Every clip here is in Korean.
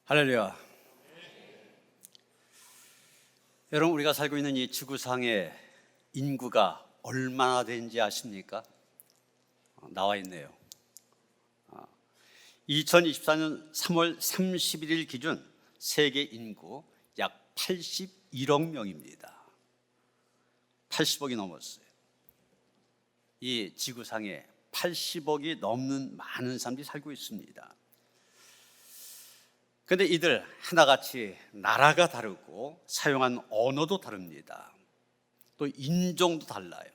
할렐루야. 여러분, 우리가 살고 있는 이 지구상의 인구가 얼마나 되는지 아십니까? 나와 있네요. 2024년 3월 31일 기준 세계 인구 약 81억 명입니다. 80억이 넘었어요. 이 지구상에 80억이 넘는 많은 사람들이 살고 있습니다. 그런데 이들 하나같이 나라가 다르고 사용한 언어도 다릅니다. 또 인종도 달라요.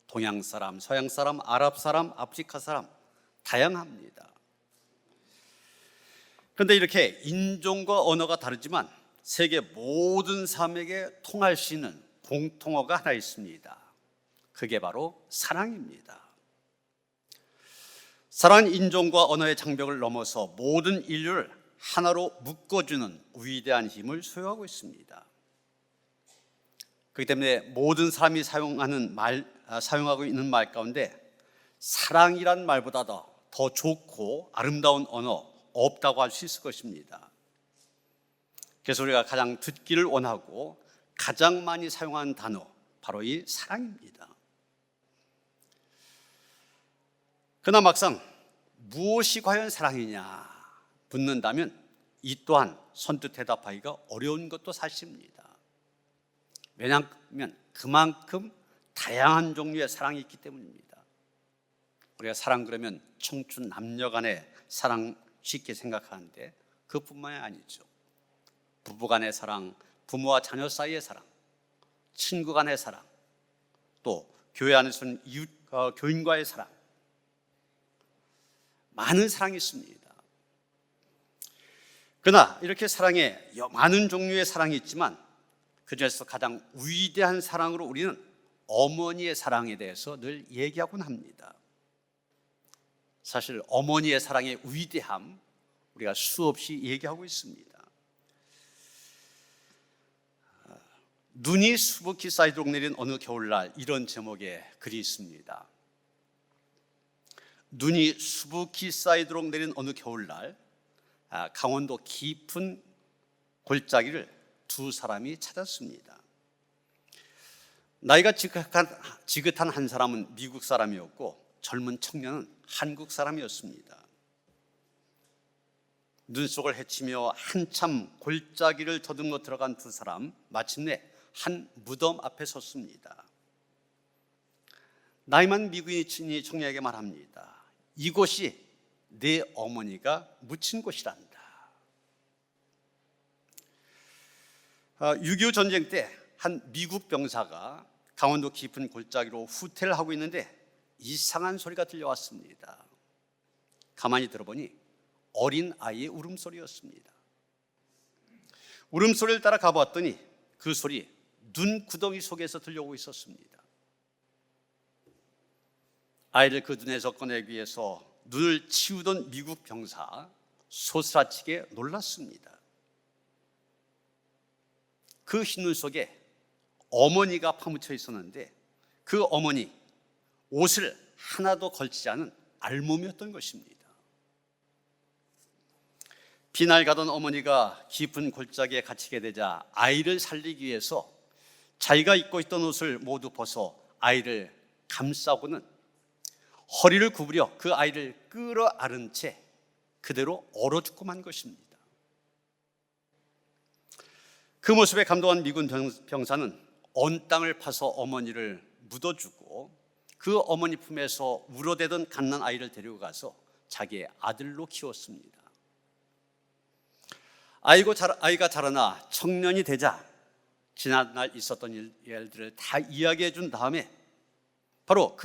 동양 사람, 서양 사람, 아랍 사람, 아프리카 사람 다양합니다. 그런데 이렇게 인종과 언어가 다르지만 세계 모든 사람에게 통할 수 있는 공통어가 하나 있습니다. 그게 바로 사랑입니다. 사랑은 인종과 언어의 장벽을 넘어서 모든 인류를 하나로 묶어주는 위대한 힘을 소유하고 있습니다. 그렇기 때문에 모든 사람이 사용하고 있는 말 가운데 사랑이란 말보다 더 좋고 아름다운 언어 없다고 할 수 있을 것입니다. 그래서 우리가 가장 듣기를 원하고 가장 많이 사용하는 단어 바로 이 사랑입니다. 그러나 막상 무엇이 과연 사랑이냐 묻는다면 이 또한 선뜻 대답하기가 어려운 것도 사실입니다. 왜냐하면 그만큼 다양한 종류의 사랑이 있기 때문입니다. 우리가 사랑 그러면 청춘 남녀 간의 사랑 쉽게 생각하는데 그뿐만이 아니죠. 부부 간의 사랑, 부모와 자녀 사이의 사랑, 친구 간의 사랑, 또 교회 안에서는 교인과의 사랑, 많은 사랑이 있습니다. 그러나 이렇게 사랑에 많은 종류의 사랑이 있지만 그중에서 가장 위대한 사랑으로 우리는 어머니의 사랑에 대해서 늘 얘기하곤 합니다. 사실 어머니의 사랑의 위대함 우리가 수없이 얘기하고 있습니다. 눈이 수북히 쌓이도록 내린 어느 겨울날, 이런 제목의 글이 있습니다. 눈이 수북히 쌓이도록 내린 어느 겨울날, 강원도 깊은 골짜기를 두 사람이 찾았습니다. 나이가 지긋한 한 사람은 미국 사람이었고 젊은 청년은 한국 사람이었습니다. 눈 속을 헤치며 한참 골짜기를 더듬어 들어간 두 사람, 마침내 한 무덤 앞에 섰습니다. 나이 많은 미국인이 청년에게 말합니다. 이곳이 내 어머니가 묻힌 곳이란다. 6.25 전쟁 때 한 미국 병사가 강원도 깊은 골짜기로 후퇴를 하고 있는데 이상한 소리가 들려왔습니다. 가만히 들어보니 어린 아이의 울음소리였습니다. 울음소리를 따라 가보았더니 그 소리 눈 구덩이 속에서 들려오고 있었습니다. 아이를 그 눈에서 꺼내기 위해서 눈을 치우던 미국 병사, 소스라치게 놀랐습니다. 그 흰눈 속에 어머니가 파묻혀 있었는데 그 어머니 옷을 하나도 걸치지 않은 알몸이었던 것입니다. 비날 가던 어머니가 깊은 골짜기에 갇히게 되자 아이를 살리기 위해서 자기가 입고 있던 옷을 모두 벗어 아이를 감싸고는 허리를 구부려 그 아이를 끌어안은 채 그대로 얼어 죽고 만 것입니다. 그 모습에 감동한 미군 병사는 온 땅을 파서 어머니를 묻어주고 그 어머니 품에서 울어대던 갓난 아이를 데리고 가서 자기의 아들로 키웠습니다. 아이가 자라나 청년이 되자 지난날 있었던 일들을 다 이야기해 준 다음에 바로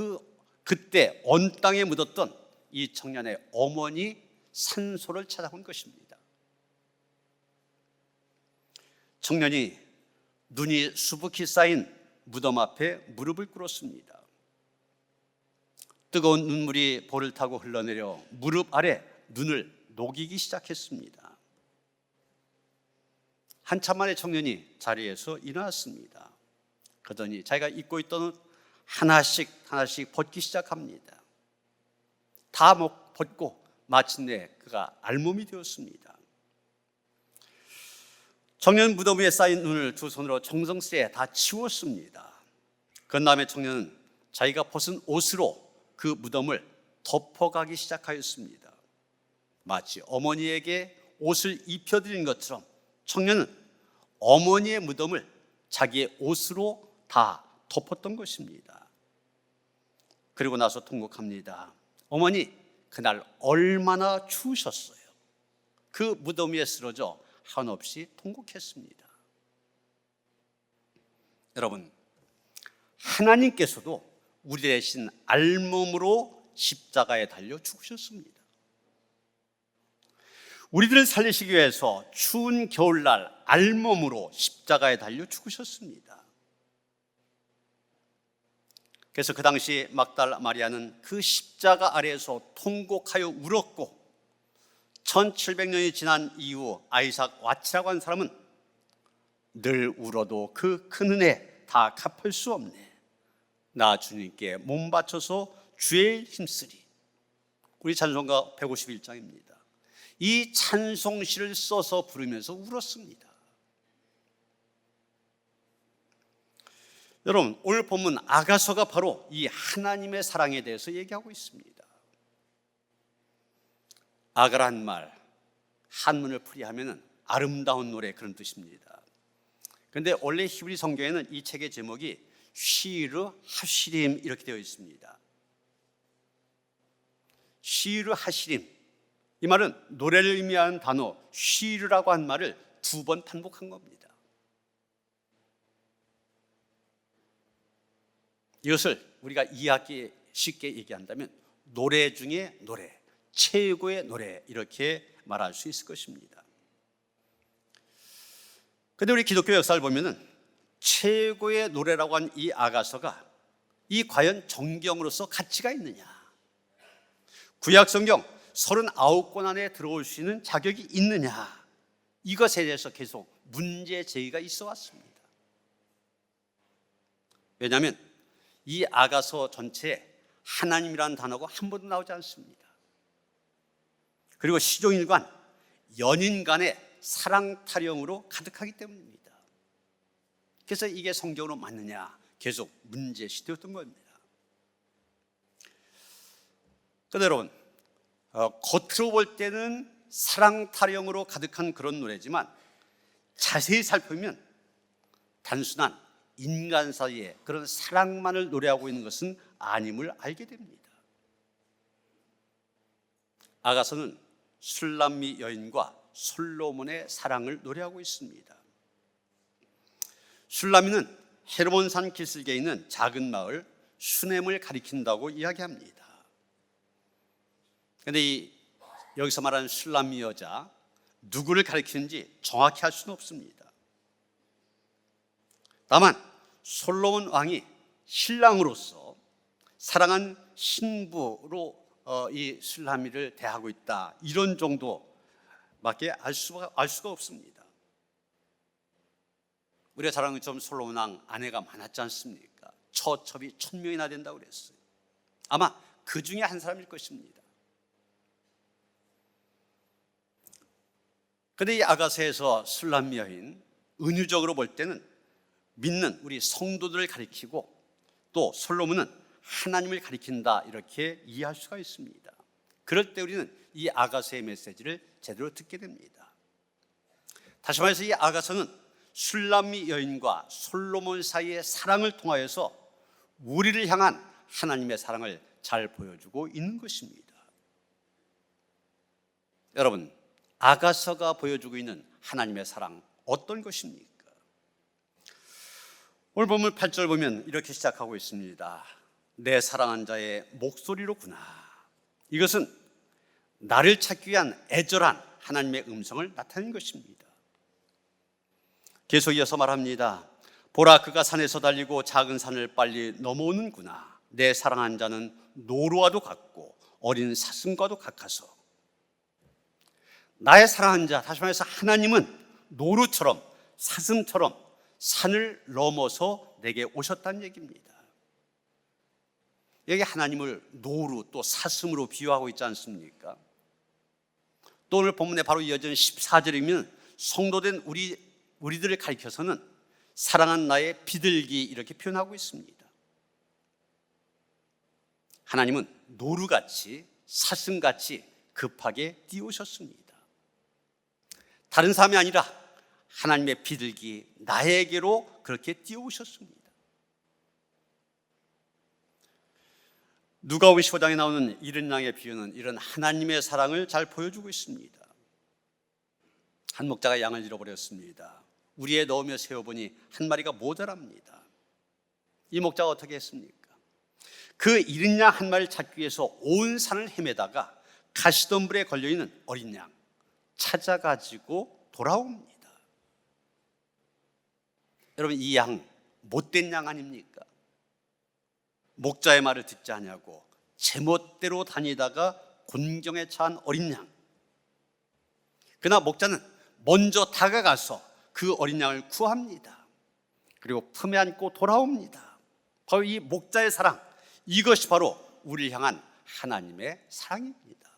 그때 온 땅에 묻었던 이 청년의 어머니 산소를 찾아온 것입니다. 청년이 눈이 수북히 쌓인 무덤 앞에 무릎을 꿇었습니다. 뜨거운 눈물이 볼을 타고 흘러내려 무릎 아래 눈을 녹이기 시작했습니다. 한참 만에 청년이 자리에서 일어났습니다. 그러더니 자기가 입고 있던 옷 하나씩 벗기 시작합니다. 다 벗고 마침내 그가 알몸이 되었습니다. 청년 무덤 위에 쌓인 눈을 두 손으로 정성스레 다 치웠습니다. 그 다음에 청년은 자기가 벗은 옷으로 그 무덤을 덮어가기 시작하였습니다. 마치 어머니에게 옷을 입혀드린 것처럼 청년은 어머니의 무덤을 자기의 옷으로 다 덮었던 것입니다. 그리고 나서 통곡합니다. 어머니, 그날 얼마나 추우셨어요. 그 무덤 위에 쓰러져 한없이 통곡했습니다. 여러분, 하나님께서도 우리 대신 알몸으로 십자가에 달려 죽으셨습니다. 우리들을 살리시기 위해서 추운 겨울날 알몸으로 십자가에 달려 죽으셨습니다. 그래서 그 당시 막달라 마리아는 그 십자가 아래에서 통곡하여 울었고, 1700년이 지난 이후 아이삭 와치라고 하는 사람은 늘 울어도 그 큰 은혜 다 갚을 수 없네. 나 주님께 몸 바쳐서 주의 일 힘쓰리. 우리 찬송가 151장입니다. 이 찬송시를 써서 부르면서 울었습니다. 여러분, 오늘 본문 아가서가 바로 이 하나님의 사랑에 대해서 얘기하고 있습니다. 아가란 말, 한문을 풀이하면 아름다운 노래, 그런 뜻입니다. 그런데 원래 히브리 성경에는 이 책의 제목이 시르 하시림 이렇게 되어 있습니다. 시르 하시림, 이 말은 노래를 의미하는 단어 시르라고 한 말을 2번 반복한 겁니다. 이것을 우리가 이해하기 쉽게 얘기한다면 노래 중에 노래, 최고의 노래, 이렇게 말할 수 있을 것입니다. 그런데 우리 기독교 역사를 보면은 최고의 노래라고 한 이 아가서가 이 과연 정경으로서 가치가 있느냐, 구약 성경 39권 안에 들어올 수 있는 자격이 있느냐, 이것에 대해서 계속 문제 제기가 있어 왔습니다. 왜냐하면 이 아가서 전체에 하나님이라는 단어가 한 번도 나오지 않습니다. 그리고 시종일관 연인 간의 사랑 타령으로 가득하기 때문입니다. 그래서 이게 성경으로 맞느냐 계속 문제시되었던 겁니다. 그런데 여러분, 겉으로 볼 때는 사랑 타령으로 가득한 그런 노래지만 자세히 살펴보면 단순한 인간 사이에 그런 사랑만을 노래하고 있는 것은 아님을 알게 됩니다. 아가서는 술람미 여인과 솔로몬의 사랑을 노래하고 있습니다. 술람미는 헤르몬산 기슭에 있는 작은 마을 슈넴을 가리킨다고 이야기합니다. 그런데 여기서 말하는 술람미 여자, 누구를 가리키는지 정확히 알 수는 없습니다. 다만 솔로몬 왕이 신랑으로서 사랑한 신부로 이 술람미를 대하고 있다, 이런 정도밖에 알 수가 없습니다. 우리가 잘 아는 것처럼 솔로몬 왕 아내가 많았지 않습니까? 처첩이 1000명이나 된다고 그랬어요. 아마 그 중에 한 사람일 것입니다. 그런데 이 아가서에서 술람미 여인, 은유적으로 볼 때는 믿는 우리 성도들을 가리키고 또 솔로몬은 하나님을 가리킨다, 이렇게 이해할 수가 있습니다. 그럴 때 우리는 이 아가서의 메시지를 제대로 듣게 됩니다. 다시 말해서 이 아가서는 술람미 여인과 솔로몬 사이의 사랑을 통하여서 우리를 향한 하나님의 사랑을 잘 보여주고 있는 것입니다. 여러분, 아가서가 보여주고 있는 하나님의 사랑 어떤 것입니까? 오늘 본문 8절 보면 이렇게 시작하고 있습니다. 내 사랑한 자의 목소리로구나. 이것은 나를 찾기 위한 애절한 하나님의 음성을 나타낸 것입니다. 계속 이어서 말합니다. 보라, 그가 산에서 달리고 작은 산을 빨리 넘어오는구나. 내 사랑한 자는 노루와도 같고 어린 사슴과도 같아서. 나의 사랑한 자, 다시 말해서 하나님은 노루처럼 사슴처럼 산을 넘어서 내게 오셨다는 얘기입니다. 여기 하나님을 노루 또 사슴으로 비유하고 있지 않습니까? 또 오늘 본문에 바로 이어지는 14절이면 성도된 우리들을 가리켜서는 사랑한 나의 비둘기 이렇게 표현하고 있습니다. 하나님은 노루같이 사슴같이 급하게 뛰어오셨습니다. 다른 사람이 아니라 하나님의 비둘기 나에게로 그렇게 뛰어오셨습니다. 누가복음 15장에 나오는 이른 양의 비유는 이런 하나님의 사랑을 잘 보여주고 있습니다. 한 목자가 양을 잃어버렸습니다. 우리에 넣으며 세어보니 한 마리가 모자랍니다. 이 목자가 어떻게 했습니까? 그 잃은 양 한 마리를 찾기 위해서 온 산을 헤매다가 가시덤불에 걸려있는 어린 양 찾아가지고 돌아옵니다. 여러분, 이 양 못된 양 아닙니까? 목자의 말을 듣지 않냐고 제멋대로 다니다가 곤경에 처한 어린 양. 그러나 목자는 먼저 다가가서 그 어린 양을 구합니다. 그리고 품에 안고 돌아옵니다. 바로 이 목자의 사랑, 이것이 바로 우리를 향한 하나님의 사랑입니다.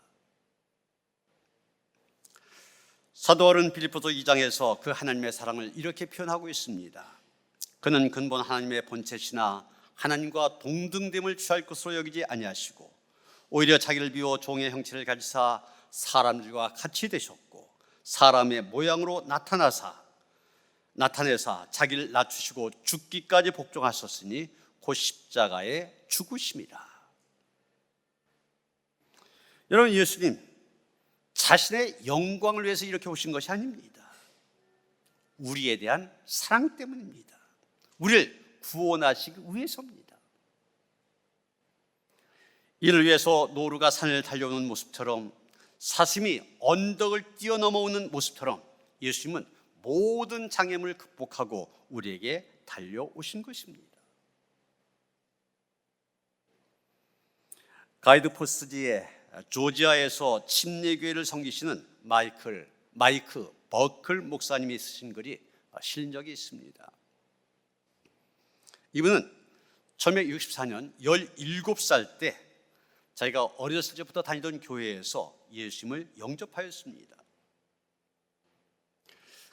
사도 바울은 빌립보서 2장에서 그 하나님의 사랑을 이렇게 표현하고 있습니다. 그는 근본 하나님의 본체시나 하나님과 동등됨을 취할 것으로 여기지 아니하시고 오히려 자기를 비워 종의 형체를 가지사 사람들과 같이 되셨고 사람의 모양으로 나타내사 자기를 낮추시고 죽기까지 복종하셨으니 곧 십자가에 죽으심이라. 여러분, 예수님 자신의 영광을 위해서 이렇게 오신 것이 아닙니다. 우리에 대한 사랑 때문입니다. 우리를 구원하시기 위해서입니다. 이를 위해서 노루가 산을 달려오는 모습처럼 사슴이 언덕을 뛰어넘어 오는 모습처럼 예수님은 모든 장애물을 극복하고 우리에게 달려오신 것입니다. 가이드 포스지의 조지아에서 침례교회를 섬기시는 마이크 버클 목사님이 쓰신 글이 실린 적이 있습니다. 이분은 1964년 17살 때 자기가 어렸을 때부터 다니던 교회에서 예수님을 영접하였습니다.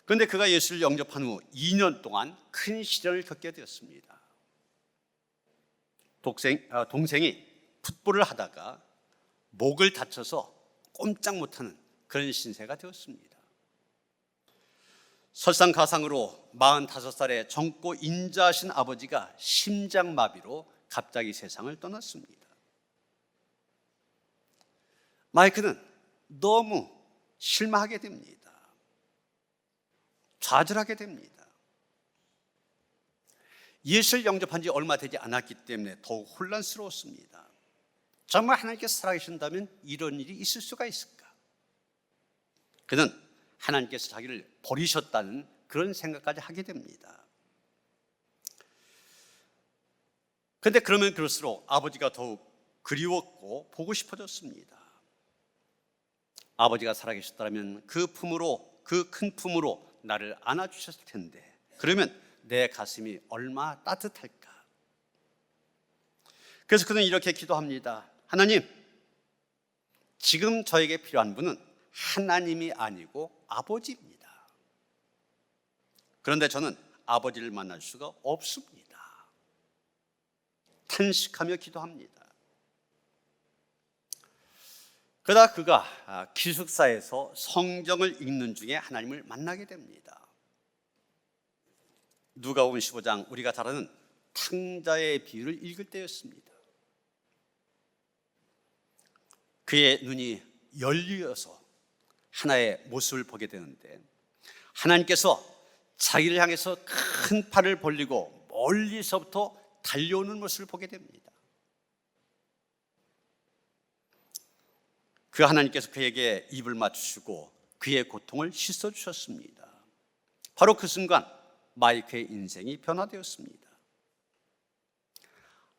그런데 그가 예수를 영접한 후 2년 동안 큰 시련을 겪게 되었습니다. 동생이 풋볼을 하다가 목을 다쳐서 꼼짝 못하는 그런 신세가 되었습니다. 설상가상으로 45살의 젊고 인자하신 아버지가 심장마비로 갑자기 세상을 떠났습니다. 마이크는 너무 실망하게 됩니다. 좌절하게 됩니다. 예수를 영접한 지 얼마 되지 않았기 때문에 더욱 혼란스러웠습니다. 정말 하나님께서 살아계신다면 이런 일이 있을 수가 있을까? 그는 하나님께서 자기를 버리셨다는 그런 생각까지 하게 됩니다. 그런데 그러면 그럴수록 아버지가 더욱 그리웠고 보고 싶어졌습니다. 아버지가 살아계셨다면 그 큰 품으로 나를 안아주셨을 텐데 그러면 내 가슴이 얼마나 따뜻할까? 그래서 그는 이렇게 기도합니다. 하나님, 지금 저에게 필요한 분은 하나님이 아니고 아버지입니다. 그런데 저는 아버지를 만날 수가 없습니다. 탄식하며 기도합니다. 그러다 그가 기숙사에서 성경을 읽는 중에 하나님을 만나게 됩니다. 누가복음 15장 우리가 잘 아는 탕자의 비유를 읽을 때였습니다. 그의 눈이 열려서 하나의 모습을 보게 되는데 하나님께서 자기를 향해서 큰 팔을 벌리고 멀리서부터 달려오는 모습을 보게 됩니다. 그 하나님께서 그에게 입을 맞추시고 그의 고통을 씻어주셨습니다. 바로 그 순간 마이크의 인생이 변화되었습니다.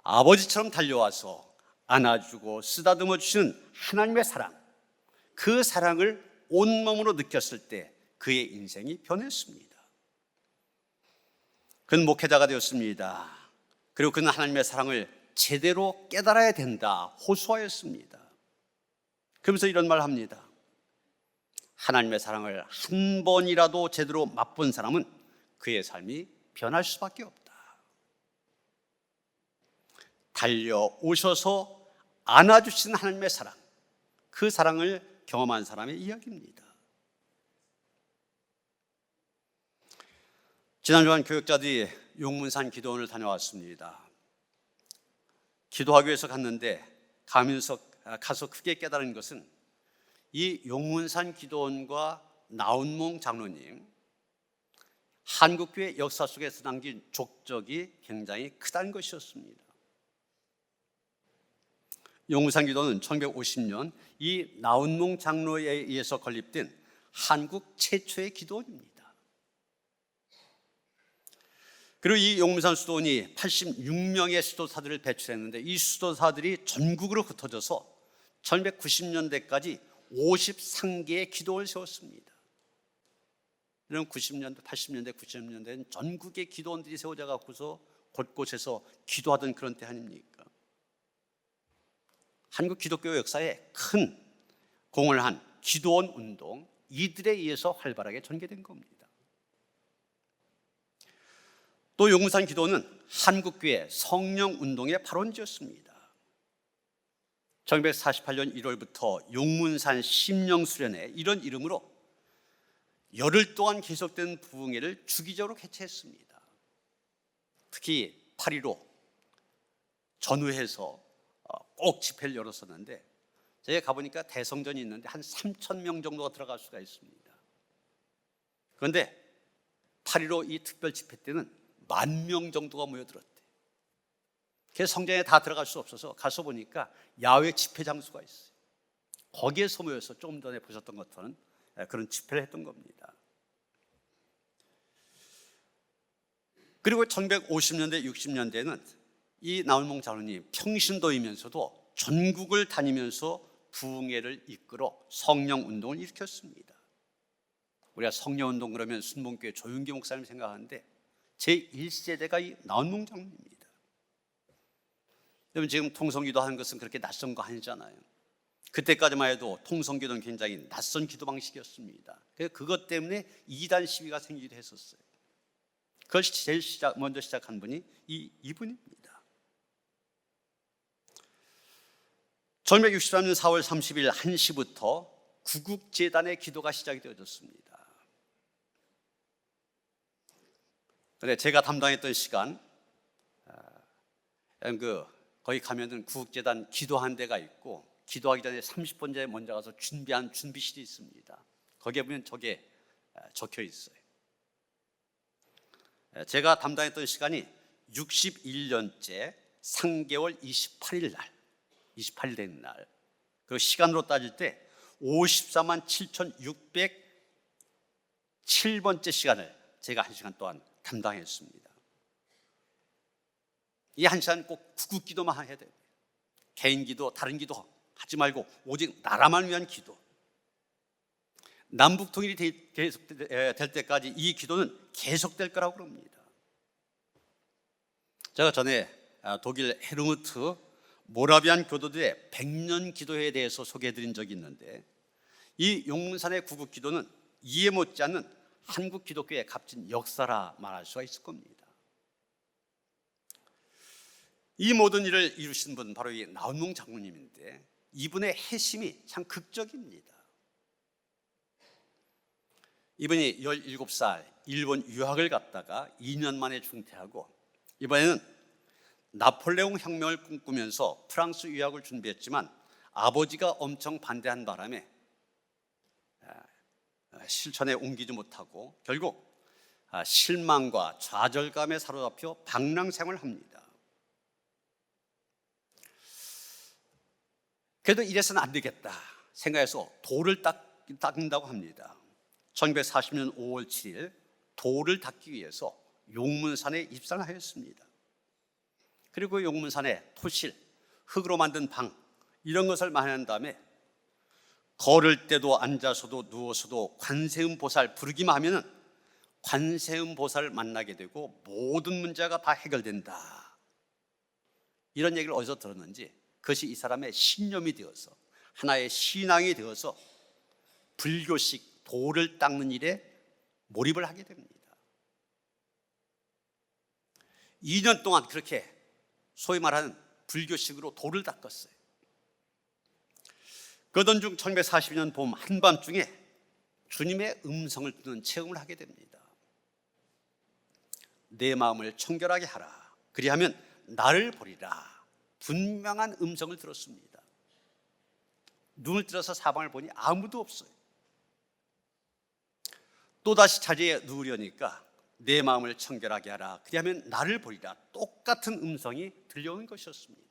아버지처럼 달려와서 안아주고 쓰다듬어 주시는 하나님의 사랑, 그 사랑을 온몸으로 느꼈을 때 그의 인생이 변했습니다. 그는 목회자가 되었습니다. 그리고 그는 하나님의 사랑을 제대로 깨달아야 된다 호소하였습니다. 그러면서 이런 말을 합니다. 하나님의 사랑을 한 번이라도 제대로 맛본 사람은 그의 삶이 변할 수밖에 없다. 달려오셔서 안아주신 하나님의 사랑, 그 사랑을 경험한 사람의 이야기입니다. 지난 주간 교역자들이 용문산 기도원을 다녀왔습니다. 기도하기 위해서 갔는데 가서 크게 깨달은 것은 이 용문산 기도원과 나운몽 장로님, 한국교회 역사 속에서 남긴 족적이 굉장히 크다는 것이었습니다. 용문산 기도는 1950년 이 나운몽 장로에 의해서 건립된 한국 최초의 기도원입니다. 그리고 이 용문산 수도원이 86명의 수도사들을 배출했는데 이 수도사들이 전국으로 흩어져서 1990년대까지 53개의 기도원을 세웠습니다. 이런 90년대, 80년대, 90년대는 전국의 기도원들이 세워져 갖고서 곳곳에서 기도하던 그런 때 아닙니까? 한국 기독교 역사에 큰 공을 한 기도원 운동, 이들에 의해서 활발하게 전개된 겁니다. 또 용문산 기도원은 한국교회 성령운동의 발원지였습니다. 1948년 1월부터 용문산 심령수련회, 이런 이름으로 열흘 동안 계속된 부흥회를 주기적으로 개최했습니다. 특히 8.15 전후해서 꼭 집회를 열었었는데 제가 가보니까 대성전이 있는데 한 3,000명 정도가 들어갈 수가 있습니다. 그런데 8.15 이 특별 집회 때는 10,000명 정도가 모여들었대. 그래서 성전에 다 들어갈 수 없어서 가서 보니까 야외 집회 장소가 있어요. 거기에서 모여서 조금 전에 보셨던 것처럼 그런 집회를 했던 겁니다. 그리고 1950년대, 60년대에는 이 나운몽 장로님 평신도이면서도 전국을 다니면서 부흥회를 이끌어 성령운동을 일으켰습니다. 우리가 성령운동 그러면 순복교회 조윤기 목사님 생각하는데 제1세대가 이 나운몽 장로입니다. 여러분, 지금 통성기도 하는 것은 그렇게 낯선 거 아니잖아요. 그때까지만 해도 통성기도는 굉장히 낯선 기도 방식이었습니다. 그래서 그것 때문에 이단 시위가 생기기도 했었어요. 그걸 제일 먼저 시작한 분이 이분입니다. 1963년 4월 30일 1시부터 구국재단의 기도가 시작이 되어졌습니다. 근데 제가 담당했던 시간, 거기 가면은 구국재단 기도한 데가 있고 기도하기 전에 30분 전에 먼저 가서 준비한 준비실이 있습니다. 거기에 보면 저게 적혀 있어요. 제가 담당했던 시간이 61년째 3개월 28일 날, 28일 된 날, 그 시간으로 따질 때 54만 7,607번째 시간을 제가 1시간 동안 담당했습니다. 이 1시간 꼭 구국 기도만 해야 돼요. 개인 기도, 다른 기도 하지 말고 오직 나라만 위한 기도. 남북 통일이 될 때까지 이 기도는 계속될 거라고 그럽니다. 제가 전에 독일 헤르무트 모라비안 교도들의 100년 기도회에 대해서 소개해드린 적이 있는데 이 용문산의 구국 기도는 이해 못지않는 한국 기독교의 값진 역사라 말할 수가 있을 겁니다. 이 모든 일을 이루신 분 바로 이 나운몽 장로님인데 이분의 해심이 참 극적입니다. 이분이 17살 일본 유학을 갔다가 2년 만에 중퇴하고 이번에는 나폴레옹 혁명을 꿈꾸면서 프랑스 유학을 준비했지만 아버지가 엄청 반대한 바람에 실천에 옮기지 못하고 결국 실망과 좌절감에 사로잡혀 방랑생활을 합니다. 그래도 이래서는 안 되겠다 생각해서 돌을 닦는다고 합니다. 1940년 5월 7일 돌을 닦기 위해서 용문산에 입산을 하였습니다. 그리고 용문산에 토실, 흙으로 만든 방 이런 것을 마련한 다음에 걸을 때도 앉아서도 누워서도 관세음 보살 부르기만 하면은 관세음 보살을 만나게 되고 모든 문제가 다 해결된다. 이런 얘기를 어디서 들었는지 그것이 이 사람의 신념이 되어서 하나의 신앙이 되어서 불교식 돌을 닦는 일에 몰입을 하게 됩니다. 2년 동안 그렇게 소위 말하는 불교식으로 돌을 닦았어요. 그러던 중 1942년 봄 한밤중에 주님의 음성을 듣는 체험을 하게 됩니다. 내 마음을 청결하게 하라. 그리하면 나를 보리라. 분명한 음성을 들었습니다. 눈을 들어서 사방을 보니 아무도 없어요. 또다시 자리에 누우려니까 내 마음을 청결하게 하라. 그리하면 나를 보리라. 똑같은 음성이 들려오는 것이었습니다.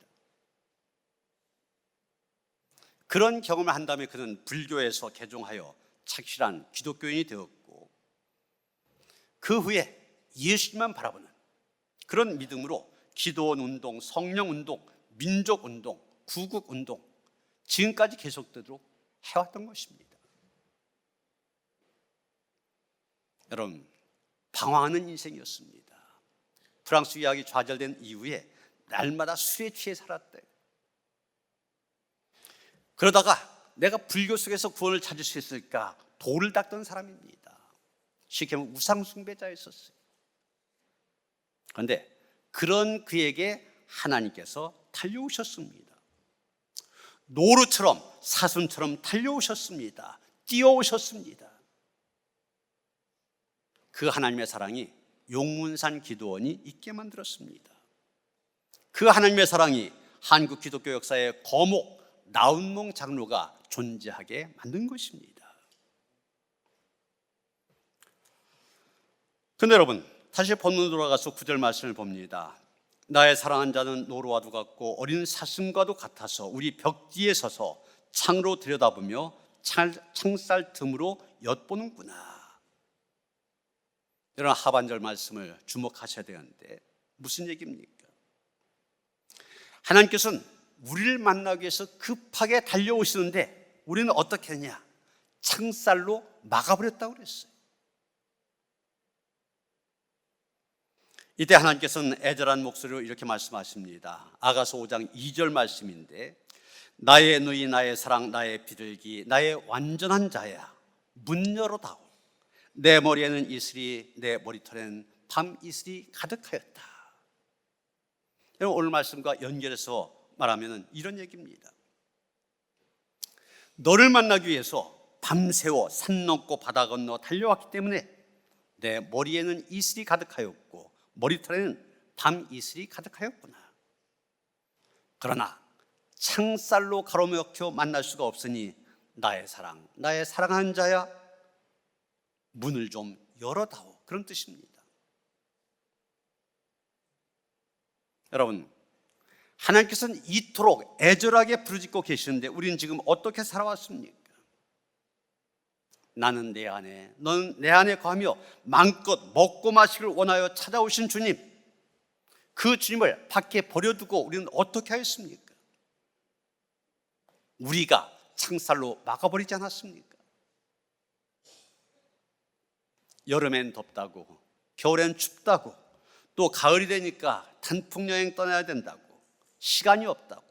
그런 경험을 한 다음에 그는 불교에서 개종하여 착실한 기독교인이 되었고, 그 후에 예수님만 바라보는 그런 믿음으로 기도원 운동, 성령 운동, 민족 운동, 구국 운동 지금까지 계속되도록 해왔던 것입니다. 여러분, 방황하는 인생이었습니다. 프랑스 유학이 좌절된 이후에 날마다 술에 취해 살았대. 그러다가 내가 불교 속에서 구원을 찾을 수 있을까 돌을 닦던 사람입니다. 쉽게 말하면 우상숭배자였었어요. 그런데 그런 그에게 하나님께서 달려오셨습니다. 노루처럼 사슴처럼 달려오셨습니다. 뛰어오셨습니다. 그 하나님의 사랑이 용문산 기도원이 있게 만들었습니다. 그 하나님의 사랑이 한국 기독교 역사의 거목 나운몽 장로가 존재하게 만든 것입니다. 그런데 여러분, 다시 본문 돌아가서 9절 말씀을 봅니다. 나의 사랑한 자는 노루와도 같고 어린 사슴과도 같아서 우리 벽 뒤에 서서 창으로 들여다보며 창살 틈으로 엿보는구나. 이런 하반절 말씀을 주목하셔야 되는데 무슨 얘기입니까? 하나님께서는 우리를 만나기 위해서 급하게 달려오시는데 우리는 어떻게 했냐? 창살로 막아버렸다고 그랬어요. 이때 하나님께서는 애절한 목소리로 이렇게 말씀하십니다. 아가서 5장 2절 말씀인데, 나의 누이 나의 사랑 나의 비둘기 나의 완전한 자야 문 열어다오. 내 머리에는 이슬이 내 머리털에는 밤 이슬이 가득하였다. 여러분, 오늘 말씀과 연결해서 말하면 이런 얘기입니다. 너를 만나기 위해서 밤새워 산 넘고 바다 건너 달려왔기 때문에 내 머리에는 이슬이 가득하였고 머리털에는 밤 이슬이 가득하였구나. 그러나 창살로 가로막혀 만날 수가 없으니 나의 사랑 나의 사랑하는 자야 문을 좀 열어다오. 그런 뜻입니다. 여러분, 하나님께서는 이토록 애절하게 부르짖고 계시는데 우리는 지금 어떻게 살아왔습니까? 나는 내 안에, 너는 내 안에 거하며 마음껏 먹고 마시기를 원하여 찾아오신 주님, 그 주님을 밖에 버려두고 우리는 어떻게 하였습니까? 우리가 창살로 막아버리지 않았습니까? 여름엔 덥다고, 겨울엔 춥다고, 또 가을이 되니까 단풍 여행 떠나야 된다고, 시간이 없다고,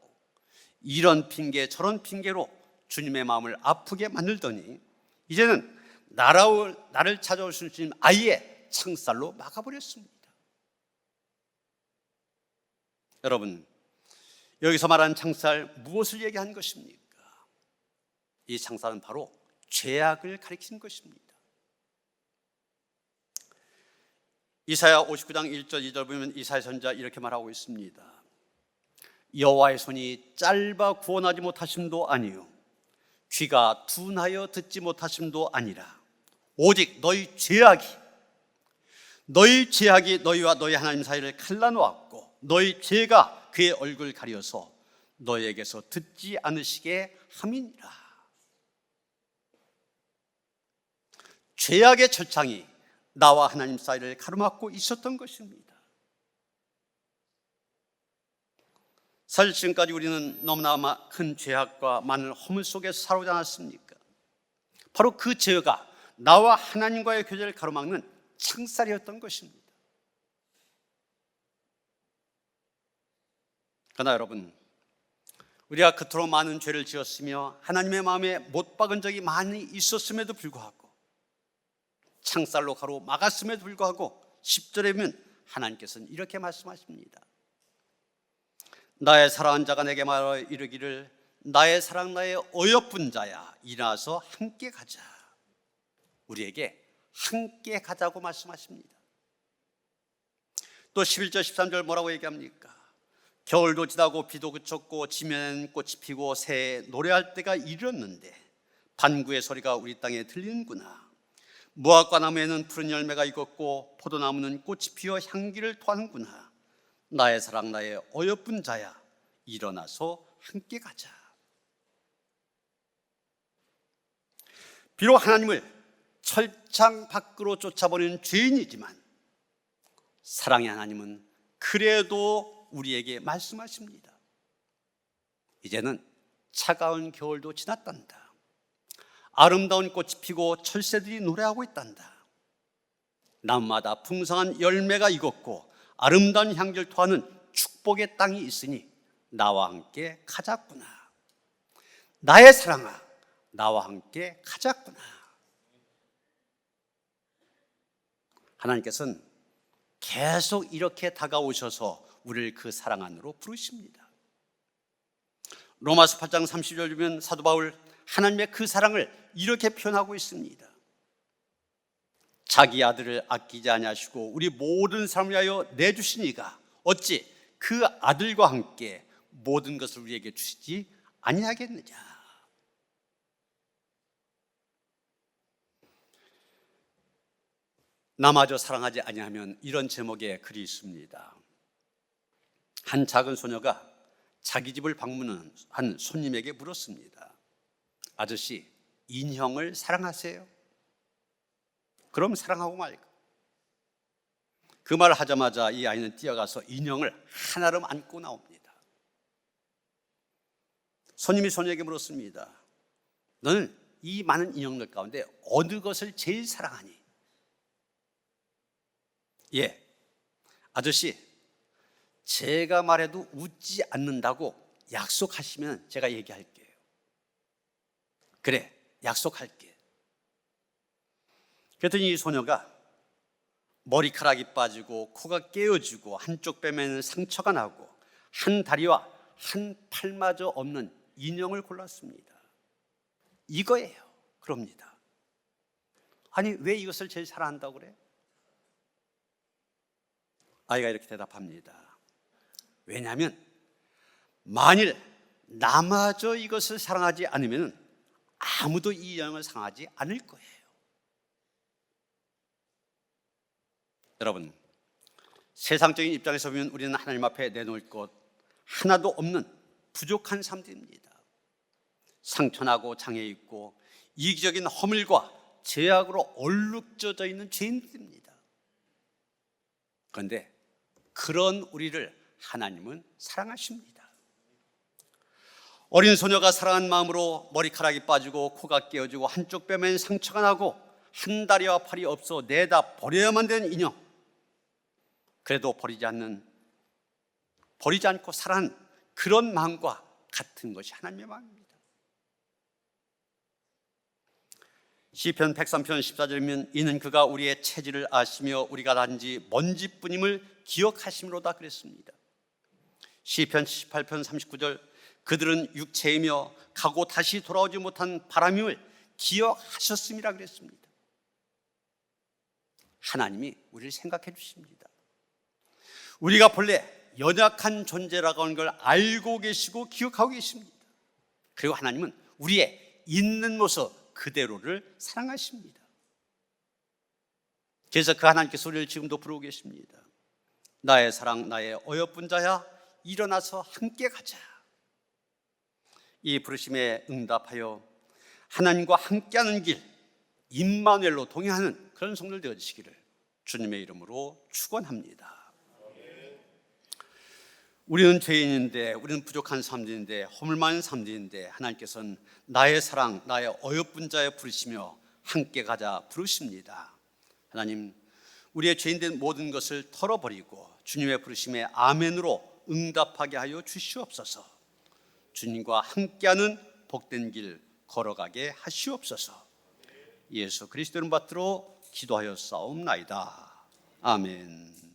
이런 핑계 저런 핑계로 주님의 마음을 아프게 만들더니 이제는 나를 찾아오신 주님 아예 창살로 막아버렸습니다. 여러분, 여기서 말하는 창살, 무엇을 얘기하는 것입니까? 이 창살은 바로 죄악을 가리키는 것입니다. 이사야 59장 1절 2절 보면 이사야 선지자 이렇게 말하고 있습니다. 여호와의 손이 짧아 구원하지 못하심도 아니요 귀가 둔하여 듣지 못하심도 아니라 오직 너희 죄악이 너희와 너희 하나님 사이를 갈라놓았고 너희 죄가 그의 얼굴을 가려서 너희에게서 듣지 않으시게 함이니라. 죄악의 철창이 나와 하나님 사이를 가로막고 있었던 것입니다. 사실 지금까지 우리는 너무나 큰 죄악과 많은 허물 속에서 살아오지 않았습니까? 바로 그 죄가 나와 하나님과의 교제를 가로막는 창살이었던 것입니다. 그러나 여러분, 우리가 그토록 많은 죄를 지었으며 하나님의 마음에 못 박은 적이 많이 있었음에도 불구하고 창살로 가로 막았음에도 불구하고 10절에 보면 하나님께서는 이렇게 말씀하십니다. 나의 사랑하는 자가 내게 말하여 이르기를 나의 사랑 나의 어여쁜 자야 일어나서 함께 가자. 우리에게 함께 가자고 말씀하십니다. 또 11절 13절 뭐라고 얘기합니까? 겨울도 지나고 비도 그쳤고 지면엔 꽃이 피고 새에 노래할 때가 이르렀는데 반구의 소리가 우리 땅에 들리는구나. 무화과 나무에는 푸른 열매가 익었고 포도나무는 꽃이 피어 향기를 토하는구나. 나의 사랑 나의 어여쁜 자야 일어나서 함께 가자. 비록 하나님을 철창 밖으로 쫓아버리는 죄인이지만 사랑의 하나님은 그래도 우리에게 말씀하십니다. 이제는 차가운 겨울도 지났단다. 아름다운 꽃이 피고 철새들이 노래하고 있단다. 나무마다 풍성한 열매가 익었고 아름다운 향기를 토하는 축복의 땅이 있으니 나와 함께 가자꾸나. 나의 사랑아, 나와 함께 가자꾸나. 하나님께서는 계속 이렇게 다가오셔서 우리를 그 사랑 안으로 부르십니다. 로마서 8장 30절 보면 사도 바울 하나님의 그 사랑을 이렇게 표현하고 있습니다. 자기 아들을 아끼지 아니하시고 우리 모든 사람을 위하여 내주시니가 어찌 그 아들과 함께 모든 것을 우리에게 주시지 아니하겠느냐. 나마저 사랑하지 아니하면 이런 제목의 글이 있습니다. 한 작은 소녀가 자기 집을 방문한 한 손님에게 물었습니다. 아저씨, 인형을 사랑하세요? 그럼 사랑하고 말까? 그 말을 하자마자 이 아이는 뛰어가서 인형을 하나로 안고 나옵니다. 손님이 소녀에게 물었습니다. 너는 이 많은 인형들 가운데 어느 것을 제일 사랑하니? 예, 아저씨, 제가 말해도 웃지 않는다고 약속하시면 제가 얘기할게요. 그래, 약속할게. 그랬더니 이 소녀가 머리카락이 빠지고 코가 깨어지고 한쪽 뺨에는 상처가 나고 한 다리와 한 팔마저 없는 인형을 골랐습니다. 이거예요. 그럽니다. 아니, 왜 이것을 제일 사랑한다고 그래? 아이가 이렇게 대답합니다. 왜냐하면 만일 나마저 이것을 사랑하지 않으면 아무도 이 인형을 사랑하지 않을 거예요. 여러분, 세상적인 입장에서 보면 우리는 하나님 앞에 내놓을 것 하나도 없는 부족한 삶들입니다. 상처나고 장애 있고 이기적인 허물과 죄악으로 얼룩져져 있는 죄인들입니다. 그런데 그런 우리를 하나님은 사랑하십니다. 어린 소녀가 사랑한 마음으로 머리카락이 빠지고 코가 깨어지고 한쪽 뺨엔 상처가 나고 한 다리와 팔이 없어 내다 버려야만 되는 인형, 그래도 버리지 않고 사랑하는 그런 마음과 같은 것이 하나님의 마음입니다. 시편 103편 14절이면 이는 그가 우리의 체질을 아시며 우리가 단지 먼지뿐임을 기억하심으로다 그랬습니다. 시편 78편 39절 그들은 육체이며 가고 다시 돌아오지 못한 바람임을 기억하셨음이라 그랬습니다. 하나님이 우리를 생각해 주십니다. 우리가 본래 연약한 존재라고 하는 걸 알고 계시고 기억하고 계십니다. 그리고 하나님은 우리의 있는 모습 그대로를 사랑하십니다. 그래서 그 하나님께서 우리를 지금도 부르고 계십니다. 나의 사랑 나의 어여쁜 자야 일어나서 함께 가자. 이 부르심에 응답하여 하나님과 함께하는 길 임마누엘로 동행하는 그런 성도들 되어주시기를 주님의 이름으로 축원합니다. 우리는 죄인인데, 우리는 부족한 삶들인데, 허물 많은 삶들인데 하나님께서는 나의 사랑, 나의 어여쁜 자에 부르시며 함께 가자 부르십니다. 하나님, 우리의 죄인된 모든 것을 털어버리고 주님의 부르심에 아멘으로 응답하게 하여 주시옵소서. 주님과 함께하는 복된 길 걸어가게 하시옵소서. 예수 그리스도 이름 받들어 기도하여 싸움나이다. 아멘.